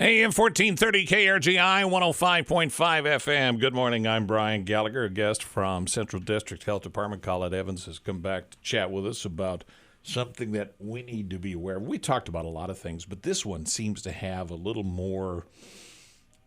AM 1430 KRGI 105.5 FM. Good morning. I'm Brian Gallagher, a guest from Central District Health Department. Colette Evans has come back to chat with us about something that we need to be aware of. We talked about a lot of things, but this one seems to have a little more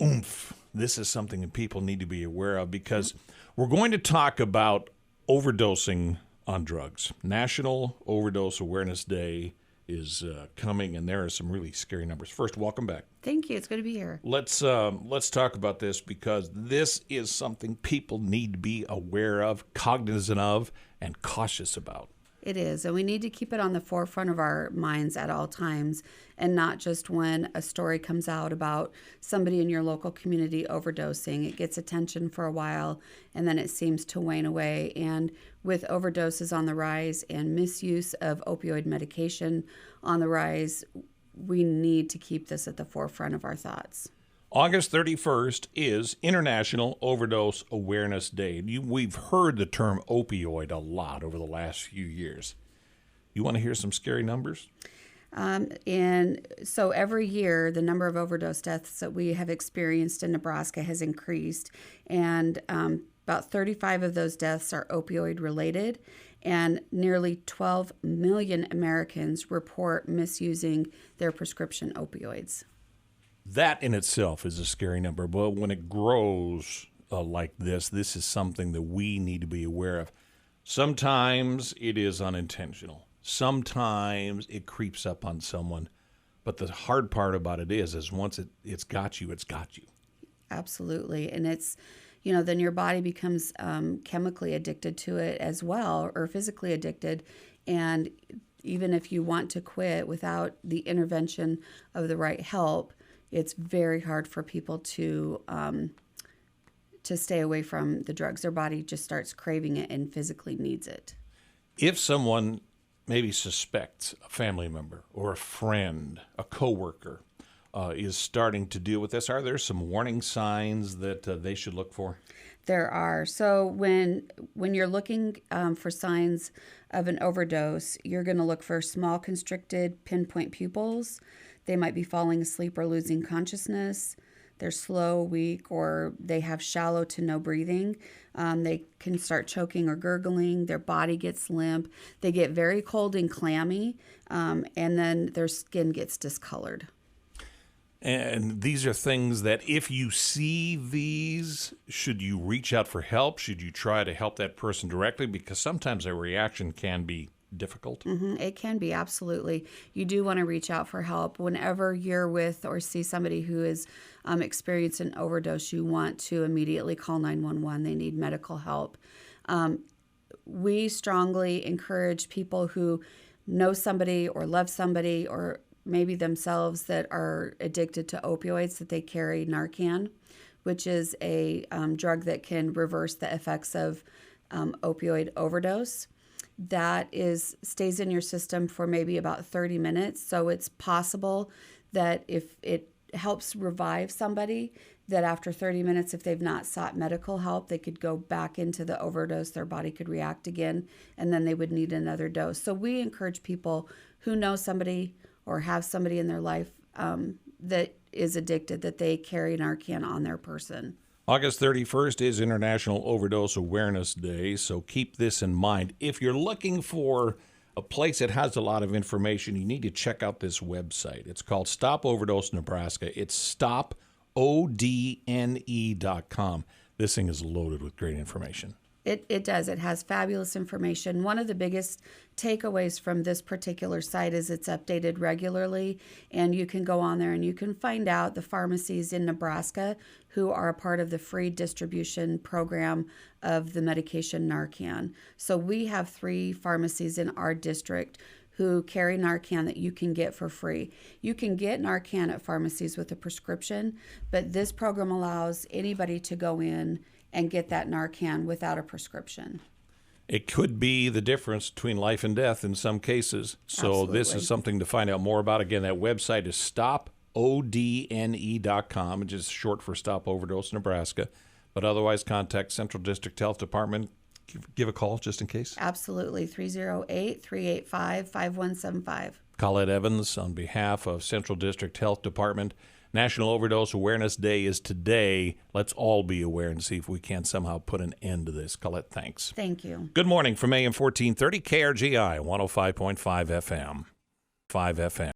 oomph. This is something that people need to be aware of because we're going to talk about overdosing on drugs. National Overdose Awareness Day is coming, and there are some really scary numbers. First, welcome back. Thank you. It's good to be here. Let's talk about this because this is something people need to be aware of, cognizant of, and cautious about. It is, and we need to keep it on the forefront of our minds at all times, and not just when a story comes out about somebody in your local community overdosing. It gets attention for a while, and then it seems to wane away. And with overdoses on the rise and misuse of opioid medication on the rise, we need to keep this at the forefront of our thoughts. August 31st is International Overdose Awareness Day. We've heard the term opioid a lot over the last few years. You want to hear some scary numbers? And so every year, the number of overdose deaths that we have experienced in Nebraska has increased, and about 35 of those deaths are opioid related, and nearly 12 million Americans report misusing their prescription opioids. That in itself is a scary number, but when it grows like this is something that we need to be aware of. Sometimes it is unintentional. Sometimes it creeps up on someone. But the hard part about it is once it's got you, it's got you. Absolutely. And it's, then your body becomes chemically addicted to it as well, or physically addicted. And even if you want to quit without the intervention of the right help, it's very hard for people to stay away from the drugs. Their body just starts craving it and physically needs it. If someone maybe suspects a family member or a friend, a coworker, is starting to deal with this, are there some warning signs that they should look for? There are. So when you're looking for signs of an overdose, you're going to look for small, constricted, pinpoint pupils. They might be falling asleep or losing consciousness. They're slow, weak, or they have shallow to no breathing. They can start choking or gurgling. Their body gets limp. They get very cold and clammy, and then their skin gets discolored. And these are things that if you see these, should you reach out for help? Should you try to help that person directly? Because sometimes a reaction can be difficult. Mm-hmm. It can be, absolutely. You do want to reach out for help. Whenever you're with or see somebody who is experienced an overdose, you want to immediately call 911. They need medical help. We strongly encourage people who know somebody or love somebody or maybe themselves that are addicted to opioids that they carry Narcan, which is a drug that can reverse the effects of opioid overdose. That stays in your system for maybe about 30 minutes. So it's possible that if it helps revive somebody, that after 30 minutes, if they've not sought medical help, they could go back into the overdose. Their body could react again, and then they would need another dose. So we encourage people who know somebody or have somebody in their life that is addicted, that they carry Narcan on their person. August 31st is International Overdose Awareness Day, so keep this in mind. If you're looking for a place that has a lot of information, you need to check out this website. It's called Stop Overdose Nebraska. It's stopodne.com. This thing is loaded with great information. It does. It has fabulous information. One of the biggest takeaways from this particular site is it's updated regularly, and you can go on there and you can find out the pharmacies in Nebraska who are a part of the free distribution program of the medication Narcan. So we have 3 pharmacies in our district who carry Narcan that you can get for free. You can get Narcan at pharmacies with a prescription, but this program allows anybody to go in and get that Narcan without a prescription. It could be the difference between life and death in some cases. So Absolutely. This is something to find out more about. Again, that website is stopodne.com, which is short for Stop Overdose Nebraska. But otherwise, contact Central District Health Department. Give a call just in case. Absolutely. 308-385-5175. Colette Evans on behalf of Central District Health Department. National Overdose Awareness Day is today. Let's all be aware and see if we can somehow put an end to this. Colette, thanks. Thank you. Good morning from AM 1430 KRGI 105.5 FM. 5 FM.